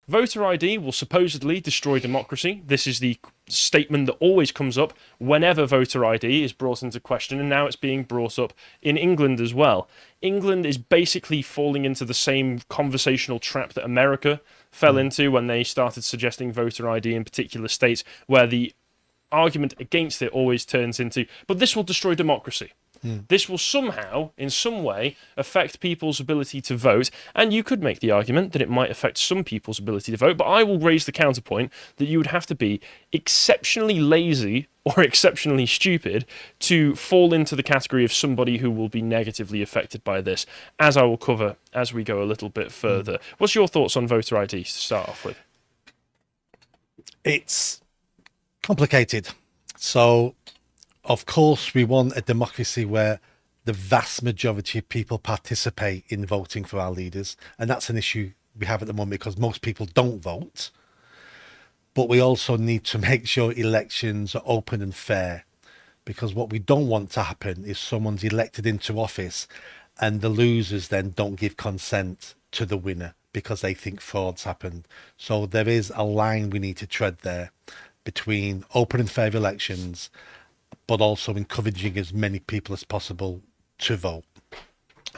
Voter ID will supposedly destroy democracy. This is the statement that always comes up whenever voter ID is brought into question, and now it's being brought up in England as well. England is basically falling into the same conversational trap that America fell into when they started suggesting voter ID in particular states, where the argument against it always turns into, but this will destroy democracy. This will somehow, in some way, affect people's ability to vote. And you could make the argument that it might affect some people's ability to vote, but I will raise the counterpoint that you would have to be exceptionally lazy or exceptionally stupid to fall into the category of somebody who will be negatively affected by this, as I will cover as we go a little bit further. What's your thoughts on voter ID to start off with? It's complicated. So, of course, we want a democracy where the vast majority of people participate in voting for our leaders. And that's an issue we have at the moment because most people don't vote. But we also need to make sure elections are open and fair, because what we don't want to happen is someone's elected into office and the losers then don't give consent to the winner because they think fraud's happened. So there is a line we need to tread there between open and fair elections, but also encouraging as many people as possible to vote.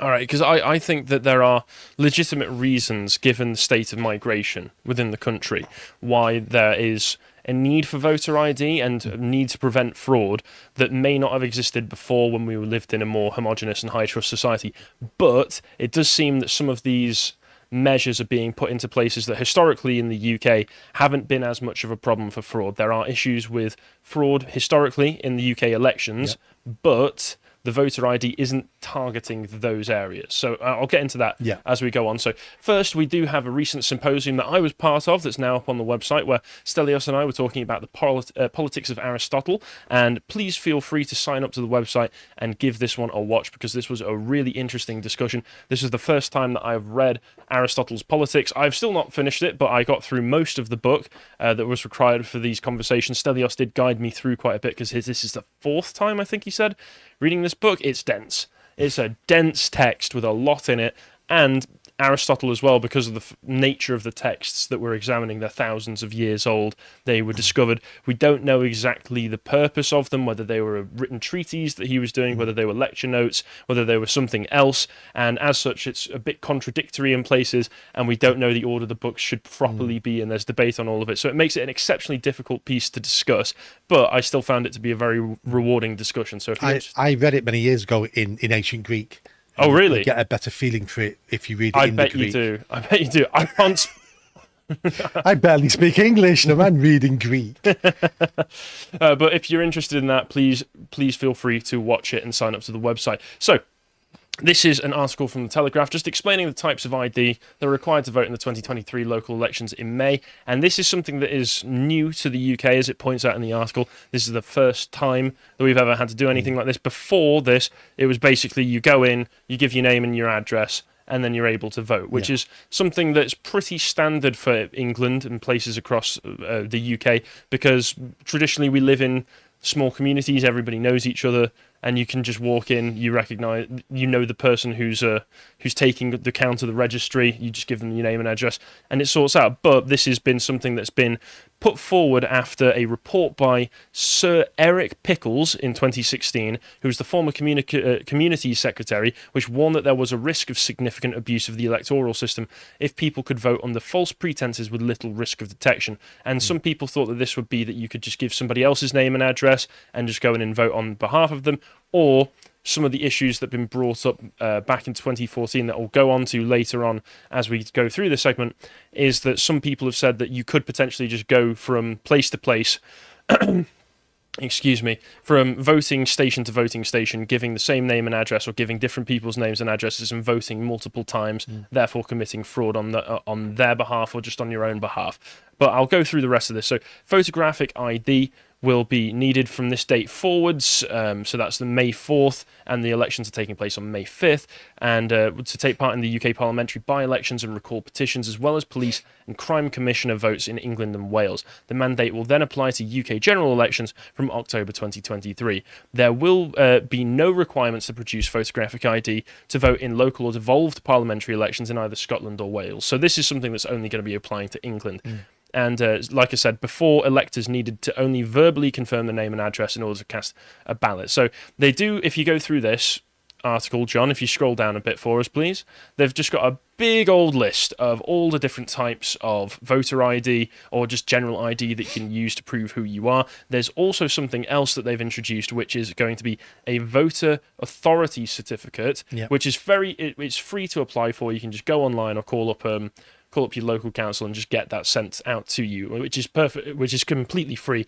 All right, because I think that there are legitimate reasons, given the state of migration within the country, why there is a need for voter ID and a need to prevent fraud that may not have existed before when we lived in a more homogenous and high-trust society. But it does seem that some of these measures are being put into places that historically in the UK haven't been as much of a problem for fraud. There are issues with fraud historically in the UK elections, but the voter ID isn't targeting those areas. So I'll get into that as we go on. So first, we do have a recent symposium that I was part of that's now up on the website, where Stelios and I were talking about the politics of Aristotle. And please feel free to sign up to the website and give this one a watch, because this was a really interesting discussion. This is the first time that I've read Aristotle's Politics. I've still not finished it, but I got through most of the book that was required for these conversations. Stelios did guide me through quite a bit, because this is the fourth time, I think he said, reading this book. It's dense. It's a dense text with a lot in it, and Aristotle as well, because of the nature of the texts that we're examining. They're thousands of years old. They were discovered. We don't know exactly the purpose of them, whether they were a written treatise that he was doing, whether they were lecture notes, whether they were something else, and as such it's a bit contradictory in places, and we don't know the order the books should properly be, and there's debate on all of it. So it makes it an exceptionally difficult piece to discuss, but I still found it to be a very rewarding discussion. So if I read it many years ago in ancient Greek. Oh, really? You get a better feeling for it if you read it in the Greek. I bet you do. I can't... I barely speak English, and I'm reading Greek. But if you're interested in that, please feel free to watch it and sign up to the website. So, this is an article from The Telegraph just explaining the types of ID that are required to vote in the 2023 local elections in May. And this is something that is new to the UK, as it points out in the article. This is the first time that we've ever had to do anything like this. Before this, it was basically you go in, you give your name and your address, and then you're able to vote, which is something that's pretty standard for England and places across the UK, because traditionally we live in small communities, everybody knows each other, and you can just walk in, you recognise, you know the person who's taking the count of the registry, you just give them your name and address, and it sorts out. But this has been something that's been put forward after a report by Sir Eric Pickles in 2016, who was the former community secretary, which warned that there was a risk of significant abuse of the electoral system if people could vote under false pretenses with little risk of detection. And some people thought that this would be that you could just give somebody else's name and address and just go in and vote on behalf of them, or some of the issues that have been brought up back in 2014 that we'll go on to later on as we go through this segment, is that some people have said that you could potentially just go from place to place, from voting station to voting station, giving the same name and address or giving different people's names and addresses and voting multiple times, therefore committing fraud on their behalf or just on your own behalf. But I'll go through the rest of this. So photographic ID will be needed from this date forwards. So that's the May 4th, and the elections are taking place on May 5th. And to take part in the UK parliamentary by-elections and recall petitions, as well as police and crime commissioner votes in England and Wales. The mandate will then apply to UK general elections from October 2023. There will be no requirements to produce photographic ID to vote in local or devolved parliamentary elections in either Scotland or Wales. So this is something that's only going to be applying to England. And like I said, before, electors needed to only verbally confirm the name and address in order to cast a ballot. So they do, if you go through this article, John, if you scroll down a bit for us, please, they've just got a big old list of all the different types of voter ID or just general ID that you can use to prove who you are. There's also something else that they've introduced, which is going to be a voter authority certificate, which is it's free to apply for. You can just go online or call up your local council and just get that sent out to you, which is perfect, which is completely free.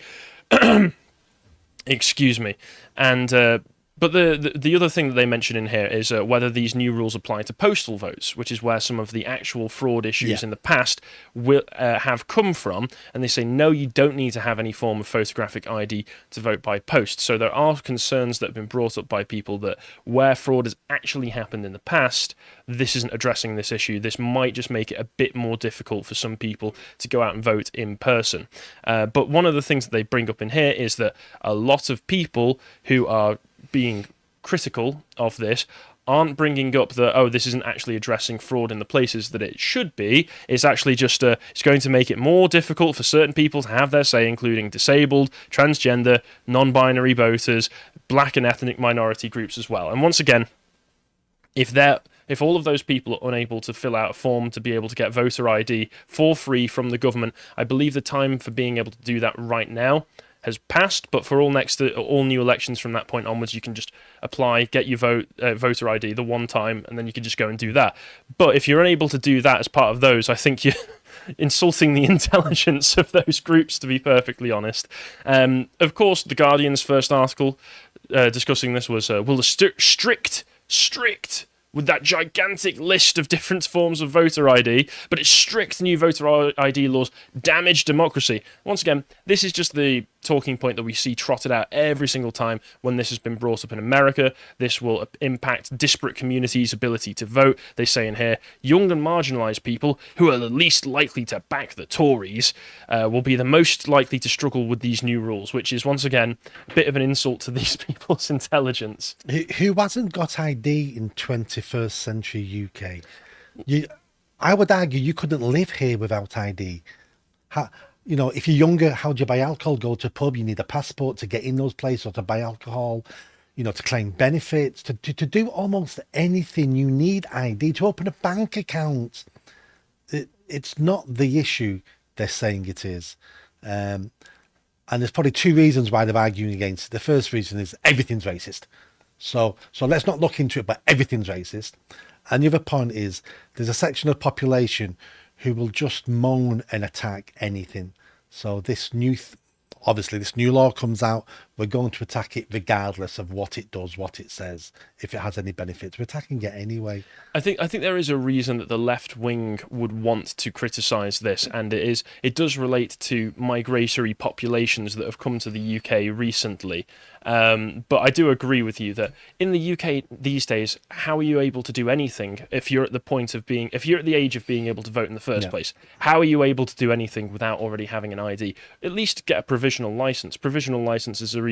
Excuse me. And but the other thing that they mention in here is whether these new rules apply to postal votes, which is where some of the actual fraud issues in the past will have come from. And they say, no, you don't need to have any form of photographic ID to vote by post. So there are concerns that have been brought up by people that where fraud has actually happened in the past, this isn't addressing this issue. This might just make it a bit more difficult for some people to go out and vote in person. But one of the things that they bring up in here is that a lot of people who are being critical of this aren't bringing up that, oh, this isn't actually addressing fraud in the places that it should be. It's actually just it's going to make it more difficult for certain people to have their say, including disabled, transgender, non-binary voters, black and ethnic minority groups as well. And once again, if all of those people are unable to fill out a form to be able to get voter ID for free from the government, I believe the time for being able to do that right now has passed, but for all new elections from that point onwards, you can just apply, get your voter ID the one time, and then you can just go and do that. But if you're unable to do that as part of those, I think you're insulting the intelligence of those groups, to be perfectly honest. Of course, The Guardian's first article discussing this was, will the strict with that gigantic list of different forms of voter ID, but its strict new voter ID laws damage democracy. Once again, this is just the talking point that we see trotted out every single time when this has been brought up in America. This will impact disparate communities' ability to vote. They say in here, young and marginalised people who are the least likely to back the Tories will be the most likely to struggle with these new rules, which is, once again, a bit of an insult to these people's intelligence. Who hasn't got ID in 21st century UK? I would argue you couldn't live here without ID. If you're younger, how do you buy alcohol? Go to a pub, you need a passport to get in those places or to buy alcohol, to claim benefits, to do almost anything. You need ID to open a bank account. It's not the issue they're saying it is. And there's probably two reasons why they're arguing against it. The first reason is everything's racist. So let's not look into it, but everything's racist. And the other point is there's a section of the population who will just moan and attack anything. So this new law comes out, we're going to attack it regardless of what it does, what it says, if it has any benefits. We're attacking it anyway. I think there is a reason that the left wing would want to criticise this, and it does relate to migratory populations that have come to the UK recently. But I do agree with you that in the UK these days, how are you able to do anything if you're at the age of being able to vote in the first place? How are you able to do anything without already having an ID? At least get a provisional license. Provisional licenses are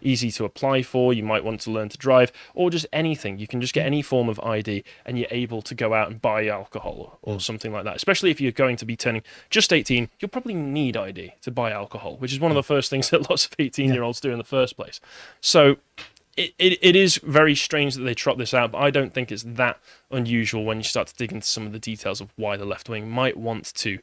easy to apply for. You might want to learn to drive, or just anything. You can just get any form of ID and you're able to go out and buy alcohol or something like that. Especially if you're going to be turning just 18, you'll probably need ID to buy alcohol, which is one of the first things that lots of 18-year-olds do in the first place. So it is very strange that they trot this out, but I don't think it's that unusual when you start to dig into some of the details of why the left wing might want to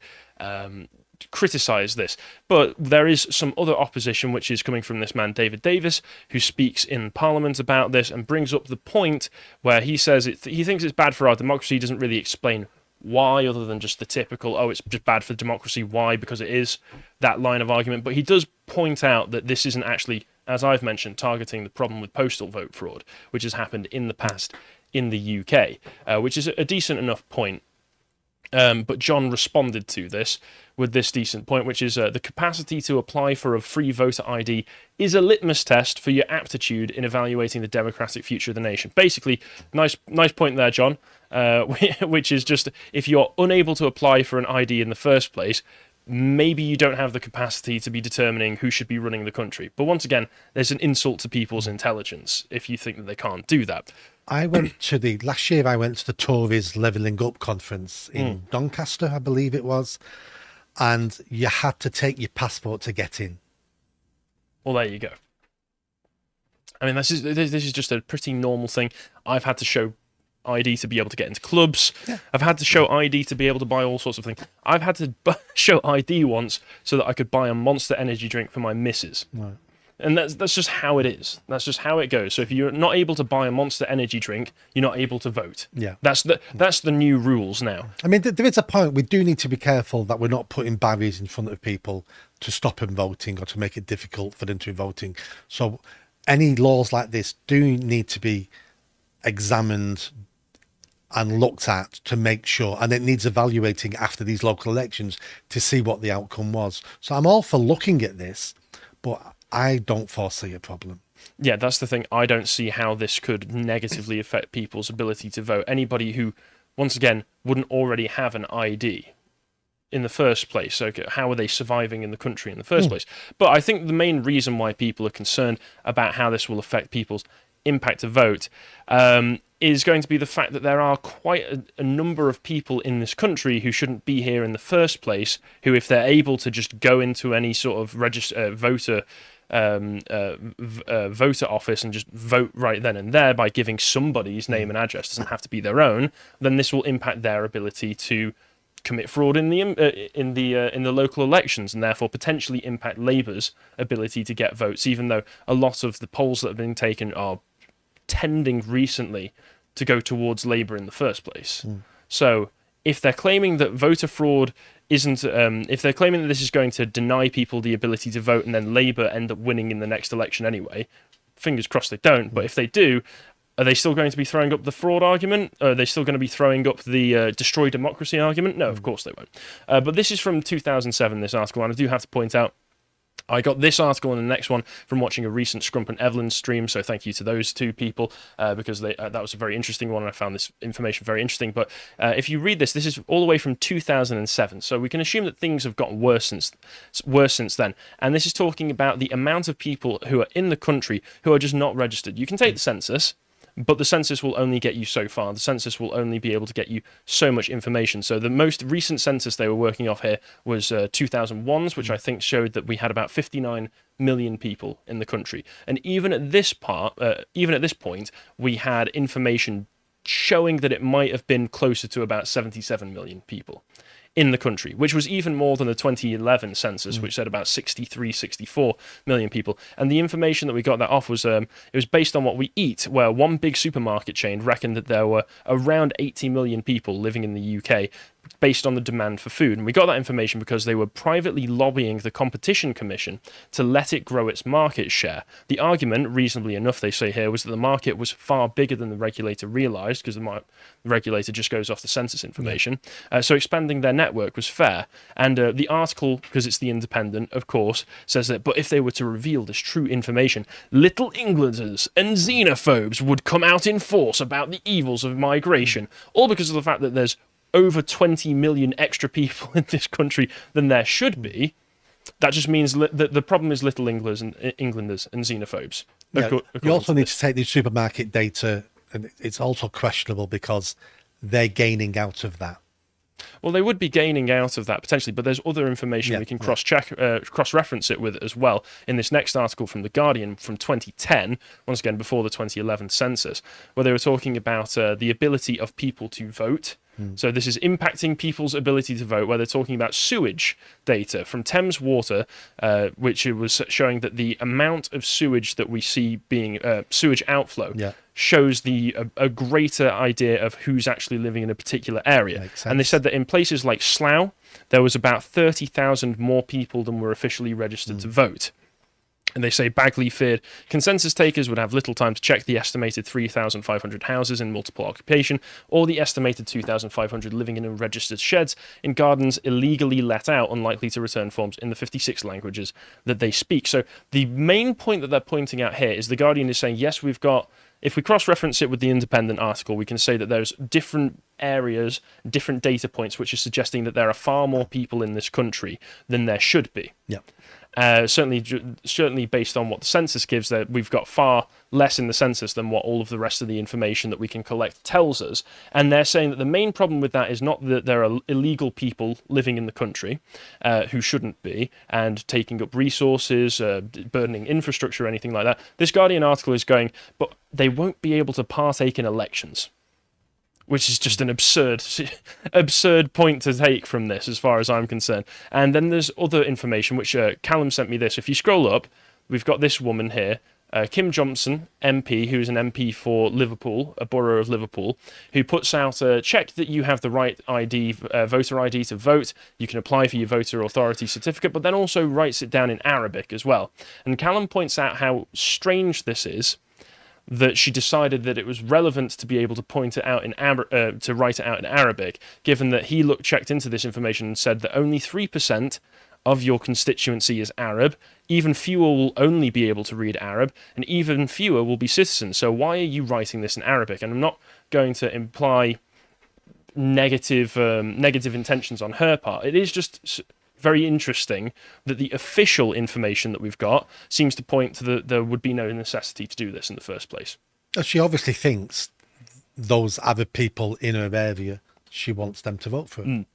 criticise this. But there is some other opposition which is coming from this man David Davis, who speaks in Parliament about this and brings up the point where he says he thinks it's bad for our democracy. He doesn't really explain why, other than just the typical, it's just bad for democracy. Why? Because it is that line of argument. But he does point out that this isn't actually, as I've mentioned, targeting the problem with postal vote fraud, which has happened in the past in the UK, which is a decent enough point. But John responded to this with this decent point, which is the capacity to apply for a free voter ID is a litmus test for your aptitude in evaluating the democratic future of the nation. Basically, nice point there, John, which is just if you're unable to apply for an ID in the first place, maybe you don't have the capacity to be determining who should be running the country. But once again, there's an insult to people's intelligence if you think that they can't do that. Last year I went to the Tories Levelling Up conference in Doncaster, I believe it was, and you had to take your passport to get in. Well, there you go. I mean, this is just a pretty normal thing. I've had to show ID to be able to get into clubs. Yeah. I've had to show ID to be able to buy all sorts of things. I've had to show ID once so that I could buy a Monster energy drink for my missus. Right. And that's just how it is. That's just how it goes. So if you're not able to buy a Monster energy drink, you're not able to vote. Yeah. That's the new rules now. I mean, there is a point. We do need to be careful that we're not putting barriers in front of people to stop them voting or to make it difficult for them to be voting. So any laws like this do need to be examined and looked at to make sure, and it needs evaluating after these local elections to see what the outcome was. So I'm all for looking at this, but I don't foresee a problem. Yeah, that's the thing. I don't see how this could negatively affect people's ability to vote. Anybody who, once again, wouldn't already have an ID in the first place. So how are they surviving in the country in the first place? But I think the main reason why people are concerned about how this will affect people's impact to vote is going to be the fact that there are quite a number of people in this country who shouldn't be here in the first place, who, if they're able to just go into any sort of voter office and just vote right then and there by giving somebody's name and address, doesn't have to be their own, then this will impact their ability to commit fraud in the local elections, and therefore potentially impact Labour's ability to get votes, even though a lot of the polls that have been taken are tending recently to go towards Labour in the first place. So if they're claiming that voter fraud isn't, if they're claiming that this is going to deny people the ability to vote and then Labour end up winning in the next election anyway, fingers crossed they don't, but if they do, are they still going to be throwing up the fraud argument? Are they still going to be throwing up the destroy democracy argument? No, of course they won't. But this is from 2007, this article, and I do have to point out, I got this article and the next one from watching a recent Scrump and Evelyn stream, so thank you to those two people, because that was a very interesting one, and I found this information very interesting. But if you read this is all the way from 2007, so we can assume that things have gotten worse since then. And this is talking about the amount of people who are in the country who are just not registered. You can take the census, but the census will only get you so far. The census will only be able to get you so much information. So the most recent census they were working off here was 2001's, which I think showed that we had about 59 million people in the country. And even at this point, we had information showing that it might have been closer to about 77 million people in the country, which was even more than the 2011 census, which said about 63, 64 million people. And the information that we got that off was it was based on what we eat, where one big supermarket chain reckoned that there were around 80 million people living in the UK based on the demand for food. And we got that information because they were privately lobbying the Competition Commission to let it grow its market share. The argument, reasonably enough, they say here, was that the market was far bigger than the regulator realised, because the regulator just goes off the census information. So expanding their network was fair. And the article, because it's the Independent, of course, says that, but if they were to reveal this true information, little Englanders and xenophobes would come out in force about the evils of migration, all because of the fact that there's over 20 million extra people in this country than there should be. That just means that the problem is little Englanders and xenophobes. Yeah, you also need to take the supermarket data, and it's also questionable because they're gaining out of that. Well, they would be gaining out of that potentially, but there's other information we can cross-reference it with as well in this next article from The Guardian from 2010, once again before the 2011 census, where they were talking about the ability of people to vote. So this is impacting people's ability to vote, where they're talking about sewage data from Thames Water, which it was showing that the amount of sewage that we see being sewage outflow shows a greater idea of who's actually living in a particular area. And they said that in places like Slough, there was about 30,000 more people than were officially registered to vote. And they say Bagley feared consensus takers would have little time to check the estimated 3,500 houses in multiple occupation or the estimated 2,500 living in unregistered sheds in gardens illegally let out, unlikely to return forms in the 56 languages that they speak. So the main point that they're pointing out here is the Guardian is saying, yes, we've got, if we cross-reference it with the Independent article, we can say that there's different areas, different data points, which are suggesting that there are far more people in this country than there should be. Yeah. Certainly based on what the census gives, that we've got far less in the census than what all of the rest of the information that we can collect tells us. And they're saying that the main problem with that is not that there are illegal people living in the country who shouldn't be and taking up resources, burdening infrastructure, or anything like that. This Guardian article is going, but they won't be able to partake in elections, which is just an absurd point to take from this, as far as I'm concerned. And then there's other information, which Callum sent me this. If you scroll up, we've got this woman here, Kim Johnson, MP, who is an MP for Liverpool, a borough of Liverpool, who puts out a check that you have the right ID, voter ID to vote. You can apply for your voter authority certificate, but then also writes it down in Arabic as well. And Callum points out how strange this is, that she decided that it was relevant to be able to point it out in to write it out in Arabic, given that he checked into this information and said that only 3% of your constituency is Arab, even fewer will only be able to read Arab, and even fewer will be citizens. So why are you writing this in Arabic? And I'm not going to imply negative intentions on her part. It is just very interesting that the official information that we've got seems to point to that there would be no necessity to do this in the first place. She obviously thinks those other people in her area, she wants them to vote for her.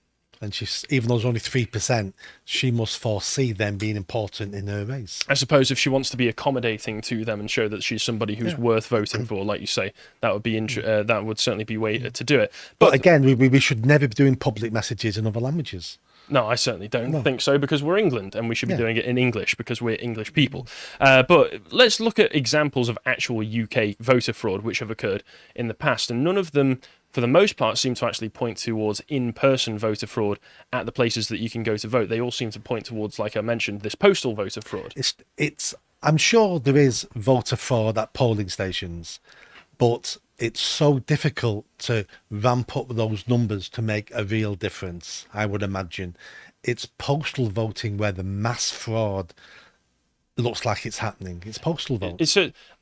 And she's, even though there's only 3%, she must foresee them being important in her race. I suppose if she wants to be accommodating to them and show that she's somebody who's worth voting for, like you say, that would be that would certainly be a way to do it. But again, we should never be doing public messages in other languages. No, I certainly don't think so, because we're England and we should be doing it in English because we're English people. But let's look at examples of actual UK voter fraud which have occurred in the past, and none of them, for the most part, seem to actually point towards in-person voter fraud at the places that you can go to vote. They all seem to point towards, like I mentioned, this postal voter fraud. I'm sure there is voter fraud at polling stations, but it's so difficult to ramp up those numbers to make a real difference, I would imagine. It's postal voting where the mass fraud looks like it's happening. It's postal vote.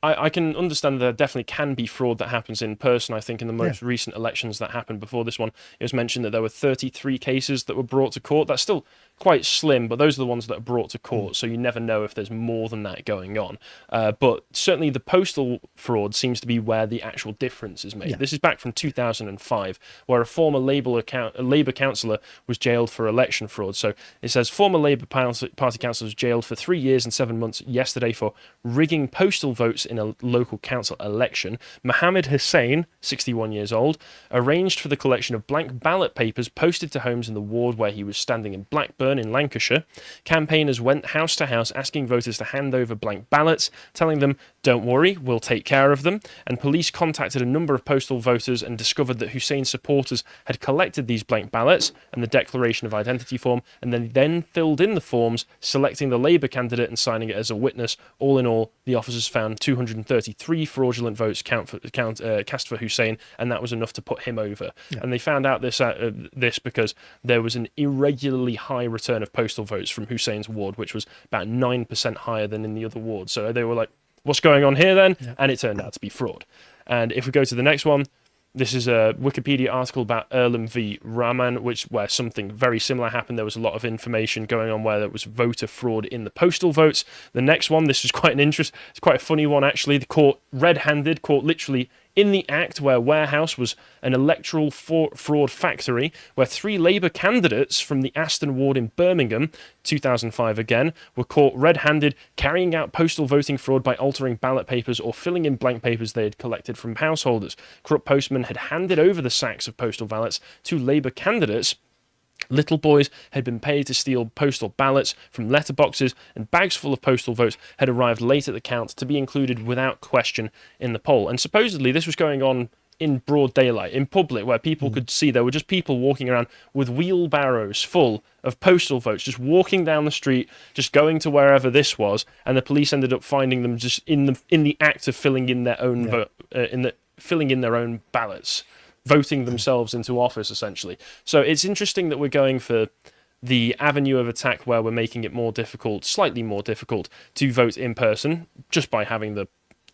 I can understand there definitely can be fraud that happens in person. I think in the most recent elections that happened before this one, it was mentioned that there were 33 cases that were brought to court. That's still quite slim, but those are the ones that are brought to court, so you never know if there's more than that going on. But certainly the postal fraud seems to be where the actual difference is made. This is back from 2005, where a former Labour councillor was jailed for election fraud. So it says, former Labour Party councillor was jailed for 3 years and 7 months yesterday for rigging postal votes in a local council election. Mohammed Hussein, 61 years old, arranged for the collection of blank ballot papers posted to homes in the ward where he was standing in Blackburn in Lancashire. Campaigners went house to house asking voters to hand over blank ballots, telling them, "Don't worry, we'll take care of them." And police contacted a number of postal voters and discovered that Hussein's supporters had collected these blank ballots and the declaration of identity form, and then filled in the forms, selecting the Labour candidate and signing it as a witness. All in all, the officers found 233 fraudulent votes cast for Hussein, and that was enough to put him over. And they found out this because there was an irregularly high return of postal votes from Hussein's ward, which was about 9% higher than in the other wards. So they were like, what's going on here then? And it turned out to be fraud. And if we go to the next one, this is a Wikipedia article about Earlham v Rahman, where something very similar happened. There was a lot of information going on where there was voter fraud in the postal votes. The next one, this is it's quite a funny one actually. The court red-handed, caught literally in the act, where Warehouse was an electoral fraud factory, where 3 Labour candidates from the Aston ward in Birmingham, 2005 again, were caught red-handed carrying out postal voting fraud by altering ballot papers or filling in blank papers they had collected from householders. Corrupt postmen had handed over the sacks of postal ballots to Labour candidates. Little boys had been paid to steal postal ballots from letterboxes, and bags full of postal votes had arrived late at the count to be included without question in the poll. And supposedly this was going on in broad daylight, in public, where people could see. There were just people walking around with wheelbarrows full of postal votes, just walking down the street, just going to wherever this was, and the police ended up finding them just in the act of filling in their own filling in their own ballots, voting themselves into office, essentially. So it's interesting that we're going for the avenue of attack where we're making it more difficult, slightly more difficult, to vote in person just by having the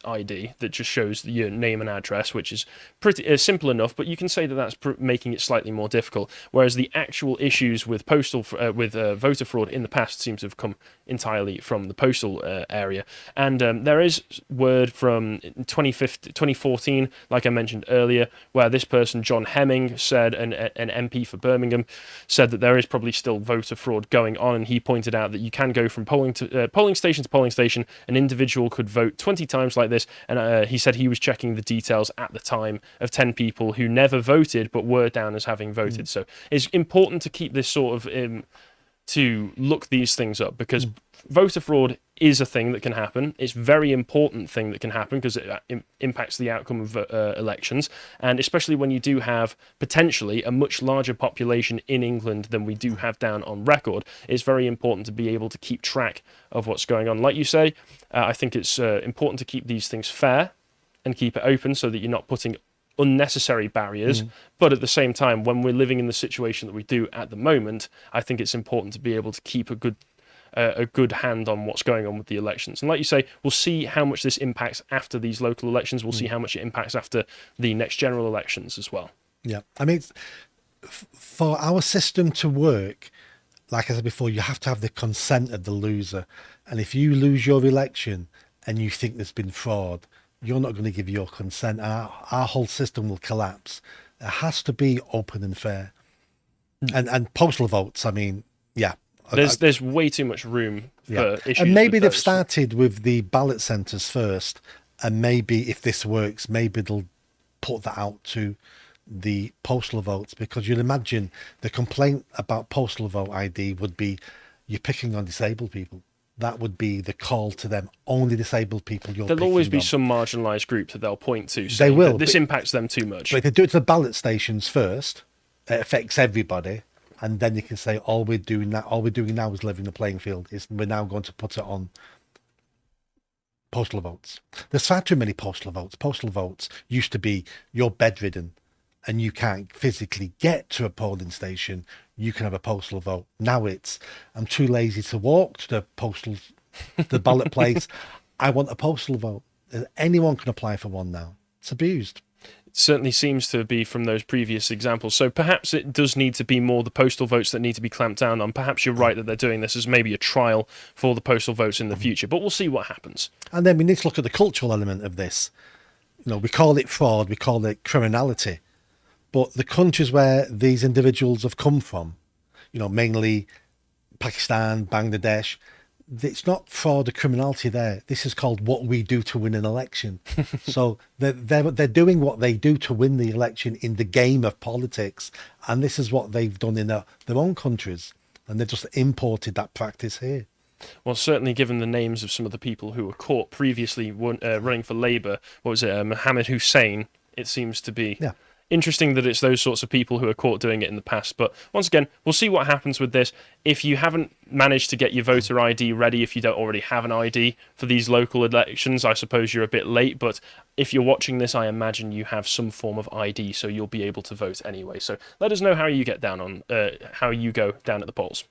ID that just shows your name and address, which is pretty simple enough, but you can say that that's making it slightly more difficult. Whereas the actual issues with voter fraud in the past seems to have come entirely from the postal area. And there is word from 2014, like I mentioned earlier, where this person, John Hemming, said, an MP for Birmingham, said that there is probably still voter fraud going on, and he pointed out that you can go from polling station to polling station. An individual could vote 20 times like this, and he said he was checking the details at the time of 10 people who never voted but were down as having voted. So it's important to keep this sort of to look these things up, because voter fraud is a thing that can happen. It's a very important thing that can happen because it impacts the outcome of elections, and especially when you do have potentially a much larger population in England than we do have down on record, it's very important to be able to keep track of what's going on. Like you say, I think it's important to keep these things fair and keep it open so that you're not putting unnecessary barriers, but at the same time, when we're living in the situation that we do at the moment, I think it's important to be able to keep a good hand on what's going on with the elections. And like you say, we'll see how much this impacts after these local elections. We'll see how much it impacts after the next general elections as well. Yeah, I mean, for our system to work, like I said before, you have to have the consent of the loser. And if you lose your election and you think there's been fraud, you're not going to give your consent. Our whole system will collapse. It has to be open and fair. And postal votes, I mean, yeah. There's way too much room for issues. And maybe with they've those. started with the ballot centres first, and maybe if this works, maybe they'll put that out to the postal votes, because you'd imagine the complaint about postal vote ID would be you're picking on disabled people. That would be the call to them. Only disabled people you're There'll always be on. some marginalised group that they'll point to. They will. That this impacts them too much. But if they do it to the ballot stations first, it affects everybody. And then you can say, all we're doing now is leveling the playing field. We're now going to put it on postal votes. There's far too many postal votes. Postal votes used to be you're bedridden and you can't physically get to a polling station, you can have a postal vote. Now it's, I'm too lazy to walk to the ballot place. I want a postal vote. Anyone can apply for one now. It's abused. It certainly seems to be from those previous examples. So perhaps it does need to be more the postal votes that need to be clamped down on. Perhaps you're right that they're doing this as maybe a trial for the postal votes in the future, but we'll see what happens. And then we need to look at the cultural element of this. You know, we call it fraud, we call it criminality. But the countries where these individuals have come from, you know, mainly Pakistan, Bangladesh, it's not fraud or criminality there. This is called what we do to win an election. So they're doing what they do to win the election in the game of politics. And this is what they've done in their own countries. And they've just imported that practice here. Well, certainly given the names of some of the people who were caught previously running for Labour, what was it, Mohammed Hussein, it seems to be... Yeah. Interesting that it's those sorts of people who are caught doing it in the past. But once again, we'll see what happens with this. If you haven't managed to get your voter ID ready, if you don't already have an ID for these local elections, I suppose you're a bit late. But if you're watching this, I imagine you have some form of ID, so you'll be able to vote anyway. So let us know how you get down on how you go down at the polls.